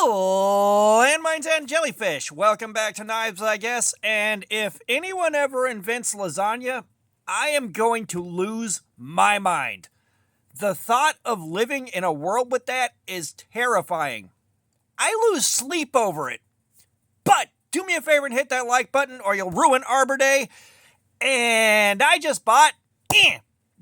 Landmines and jellyfish. Welcome back to Knives, I guess. And if anyone ever invents lasagna, I am going to lose my mind. The thought of living in a world with that is terrifying. I lose sleep over it. But do me a favor and hit that like button or you'll ruin Arbor Day. And I just bought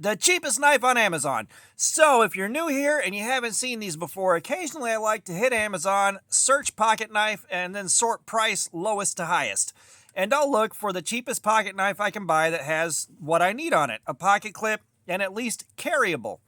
the cheapest knife on Amazon. So if you're new here and you haven't seen these before, occasionally I like to hit Amazon, search pocket knife, and then sort price lowest to highest. And I'll look for the cheapest pocket knife I can buy that has what I need on it, a pocket clip, and at least carryable.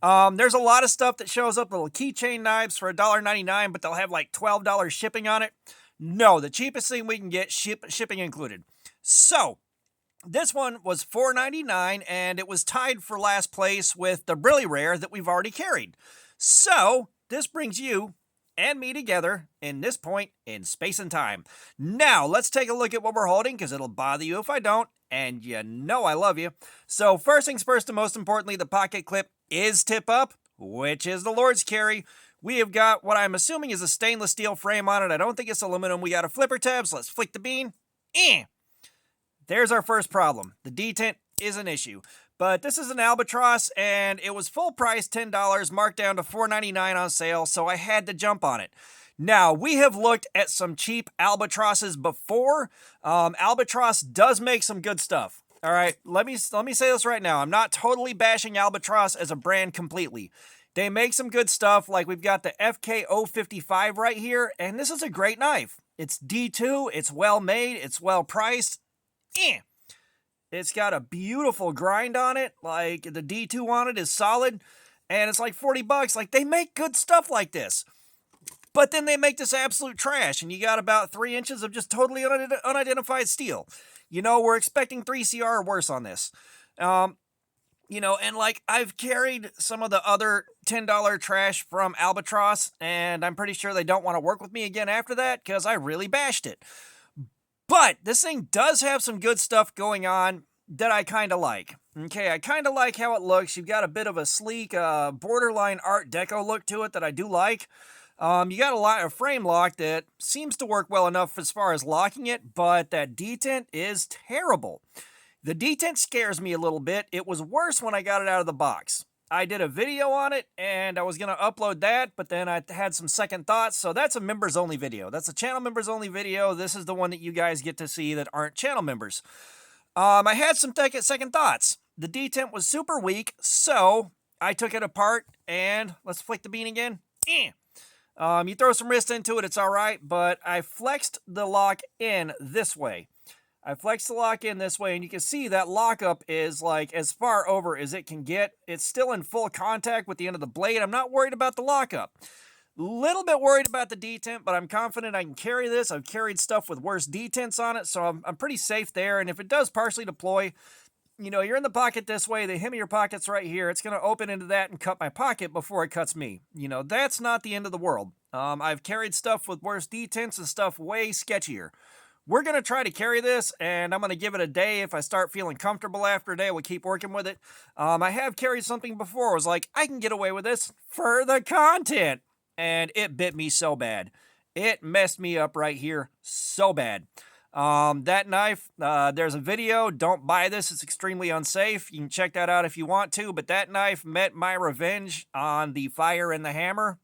There's a lot of stuff that shows up, little keychain knives for $1.99, but they'll have like $12 shipping on it. No, the cheapest thing we can get, shipping included. So, this one was $4.99, and it was tied for last place with the Brilly Rare that we've already carried. So, this brings you and me together in this point in space and time. Now, let's take a look at what we're holding, because it'll bother you if I don't, and you know I love you. So, first things first, and most importantly, the pocket clip is tip up, which is the Lord's carry. We have got what I'm assuming is a stainless steel frame on it. I don't think it's aluminum. We got a flipper tab, so let's flick the bean. There's our first problem. The detent is an issue. But this is an Albatross, and it was full price, $10, marked down to $4.99 on sale, so I had to jump on it. Now, we have looked at some cheap Albatrosses before. Albatross does make some good stuff. All right, let me say this right now. I'm not totally bashing Albatross as a brand completely. They make some good stuff, like we've got the FK055 right here, and this is a great knife. It's D2, it's well made, it's well priced. It's got a beautiful grind on it, like the D2 on it is solid, and it's like $40. Like, they make good stuff like this. But then they make this absolute trash, and you got about 3 inches of just totally unidentified steel. You know, we're expecting 3CR or worse on this. You know, and like, I've carried some of the other $10 trash from Albatross, and I'm pretty sure they don't want to work with me again after that, because I really bashed it. But this thing does have some good stuff going on that I kind of like. Okay, I kind of like how it looks. You've got a bit of a sleek, borderline Art Deco look to it that I do like. You got a frame lock that seems to work well enough as far as locking it, but that detent is terrible. The detent scares me a little bit. It was worse when I got it out of the box. I did a video on it, and I was going to upload that, but then I had some second thoughts, so that's a members-only video. That's a channel members-only video. This is the one that you guys get to see that aren't channel members. I had some second thoughts. The detent was super weak, so I took it apart, and let's flick the bean again. You throw some wrist into it, it's all right, but I flexed the lock in this way. I flexed the lock in this way, and you can see that lockup is like as far over as it can get. It's still in full contact with the end of the blade. I'm not worried about the lockup. Little bit worried about the detent, but I'm confident I can carry this. I've carried stuff with worse detents on it, so I'm pretty safe there. And if it does partially deploy, you know, you're in the pocket this way, the hem of your pocket's right here. It's going to open into that and cut my pocket before it cuts me. You know, that's not the end of the world. I've carried stuff with worse detents and stuff way sketchier. We're going to try to carry this, and I'm going to give it a day. If I start feeling comfortable after a day, we'll keep working with it. I have carried something before. I was like, I can get away with this for the content. And it bit me so bad. It messed me up right here so bad. That knife, there's a video. Don't buy this. It's extremely unsafe. You can check that out if you want to. But that knife met my revenge on the fire and the hammer.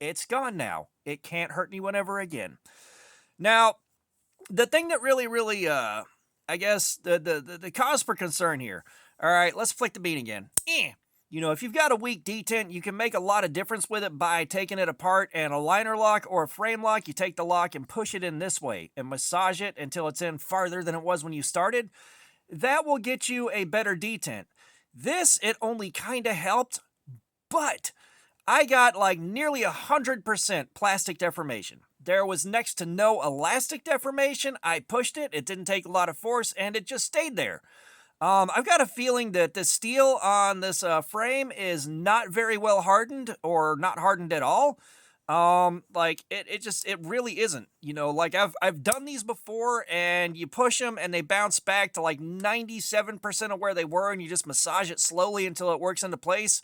It's gone now. It can't hurt anyone ever again. Now, the thing that really, I guess, the cause for concern here. All right, let's flick the bean again. You know, if you've got a weak detent, you can make a lot of difference with it by taking it apart, and a liner lock or a frame lock, you take the lock and push it in this way and massage it until it's in farther than it was when you started. That will get you a better detent. This, it only kind of helped, but I got like nearly 100% plastic deformation. There was next to no elastic deformation. I pushed it. It didn't take a lot of force, and it just stayed there. I've got a feeling that the steel on this frame is not very well hardened, or not hardened at all. Like it really isn't. You know, like I've done these before, and you push them, and they bounce back to like 97% of where they were, and you just massage it slowly until it works into place.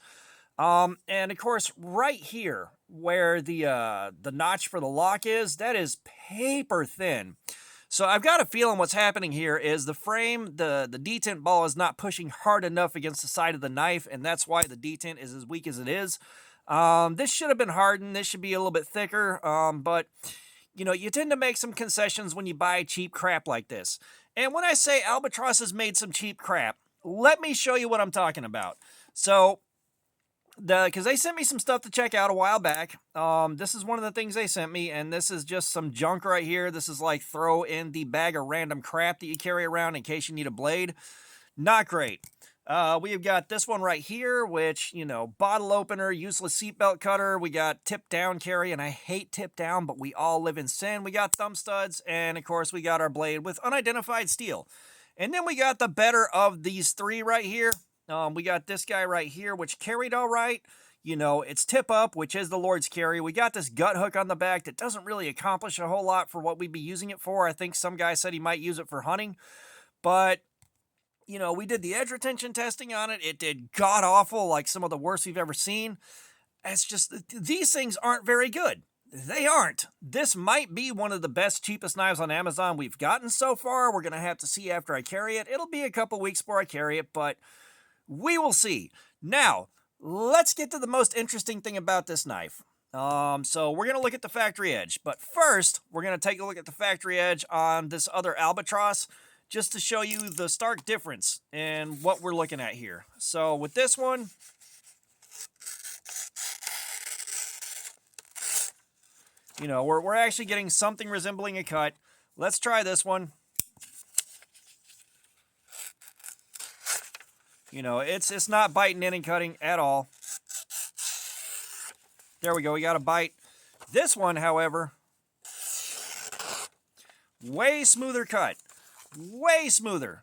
And of course, right here where the notch for the lock is, that is paper thin. So I've got a feeling what's happening here is the frame, the detent ball is not pushing hard enough against the side of the knife, and that's why the detent is as weak as it is. This should have been hardened. This should be a little bit thicker, but you know, you tend to make some concessions when you buy cheap crap like this. And when I say Albatross has made some cheap crap, let me show you what I'm talking about. So, because they sent me some stuff to check out a while back. This is one of the things they sent me, and this is just some junk right here. This is like throw in the bag of random crap that you carry around in case you need a blade. Not great. We've got this one right here, which, you know, bottle opener, useless seatbelt cutter. We got tip down carry, and I hate tip down, but we all live in sin. We got thumb studs, and of course we got our blade with unidentified steel. And then we got the better of these three right here. We got this guy right here, which carried all right. You know, it's tip up, which is the Lord's carry. We got this gut hook on the back that doesn't really accomplish a whole lot for what we'd be using it for. I think some guy said he might use it for hunting. But, you know, we did the edge retention testing on it. It did god-awful, like some of the worst we've ever seen. It's just, these things aren't very good. They aren't. This might be one of the best, cheapest knives on Amazon we've gotten so far. We're going to have to see after I carry it. It'll be a couple weeks before I carry it, but we will see. Now, let's get to the most interesting thing about this knife. So we're going to look at the factory edge. But first, we're going to take a look at the factory edge on this other Albatross, just to show you the stark difference in what we're looking at here. So with this one, you know, we're actually getting something resembling a cut. Let's try this one. You know, it's not biting in and cutting at all. There we go, we got a bite. This one, however, way smoother cut. Way smoother.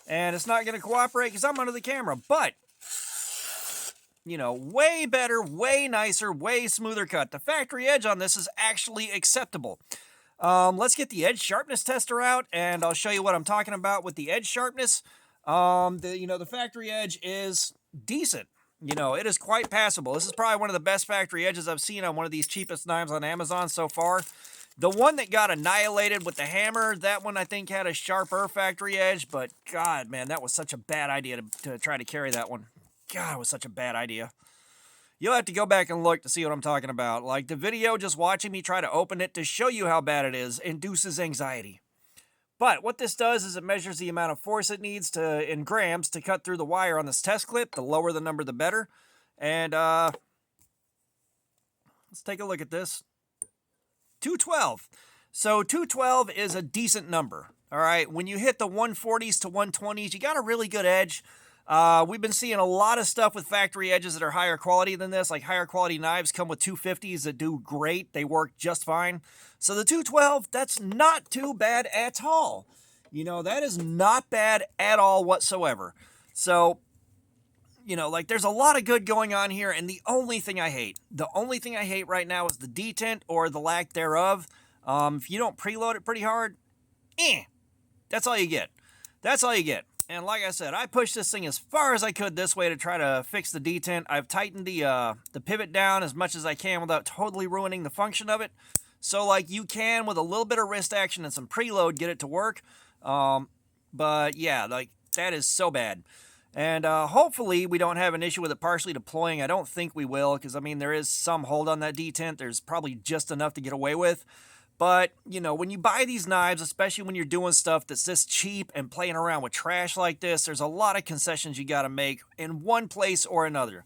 And it's not going to cooperate because I'm under the camera, but, you know, way better, way nicer, way smoother cut. The factory edge on this is actually acceptable. Let's get the edge sharpness tester out, and I'll show you what I'm talking about with the edge sharpness. The factory edge is decent. You know, it is quite passable. This is probably one of the best factory edges I've seen on one of these cheapest knives on Amazon so far. The one that got annihilated with the hammer, that one I think had a sharper factory edge, but God, man, that was such a bad idea to try to carry that one. God, it was such a bad idea. You'll have to go back and look to see what I'm talking about. Like, the video, just watching me try to open it to show you how bad it is, induces anxiety. But what this does is it measures the amount of force it needs to, in grams, to cut through the wire on this test clip. The lower the number, the better. And, let's take a look at this. 212. So 212 is a decent number. All right, when you hit the 140s to 120s, you got a really good edge. We've been seeing a lot of stuff with factory edges that are higher quality than this. Like, higher quality knives come with 250s that do great. They work just fine. So the 212, that's not too bad at all. You know, that is not bad at all whatsoever. So, you know, like, there's a lot of good going on here, and the only thing I hate right now is the detent or the lack thereof. If you don't preload it pretty hard, that's all you get. That's all you get. And like I said, I pushed this thing as far as I could this way to try to fix the detent. I've tightened the pivot down as much as I can without totally ruining the function of it. So, like, you can, with a little bit of wrist action and some preload, get it to work. But yeah, like, that is so bad. And hopefully we don't have an issue with it partially deploying. I don't think we will, because, I mean, there is some hold on that detent. There's probably just enough to get away with. But, you know, when you buy these knives, especially when you're doing stuff that's this cheap and playing around with trash like this, there's a lot of concessions you got to make in one place or another.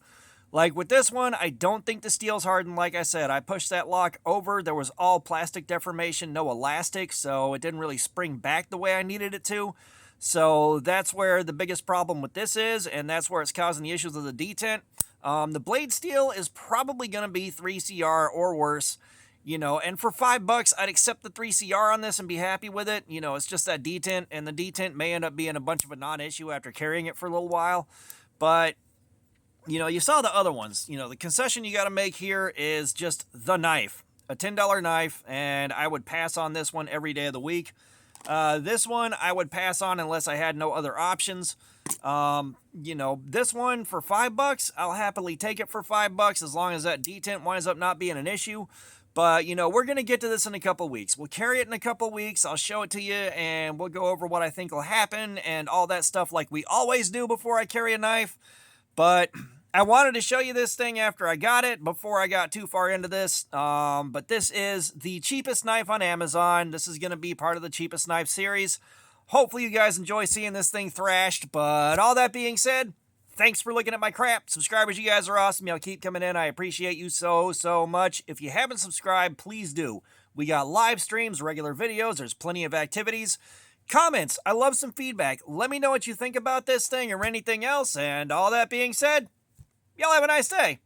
Like with this one, I don't think the steel's hardened. Like I said, I pushed that lock over. There was all plastic deformation, no elastic, so it didn't really spring back the way I needed it to. So that's where the biggest problem with this is, and that's where it's causing the issues of the detent. The blade steel is probably going to be 3CR or worse. You know, and for $5, I'd accept the 3CR on this and be happy with it. You know, it's just that detent, and the detent may end up being a bunch of a non-issue after carrying it for a little while. But, you know, you saw the other ones. You know, the concession you got to make here is just the knife. A $10 knife, and I would pass on this one every day of the week. This one I would pass on unless I had no other options. You know, this one for $5, I'll happily take it for $5 as long as that detent winds up not being an issue. But, you know, we're going to get to this in a couple weeks. We'll carry it in a couple weeks. I'll show it to you and we'll go over what I think will happen and all that stuff like we always do before I carry a knife. But I wanted to show you this thing after I got it, before I got too far into this. But this is the cheapest knife on Amazon. This is going to be part of the cheapest knife series. Hopefully you guys enjoy seeing this thing thrashed. But all that being said, thanks for looking at my crap. Subscribers, you guys are awesome. Y'all keep coming in. I appreciate you so much. If you haven't subscribed, please do. We got live streams, regular videos. There's plenty of activities. Comments. I love some feedback. Let me know what you think about this thing or anything else. And all that being said, y'all have a nice day.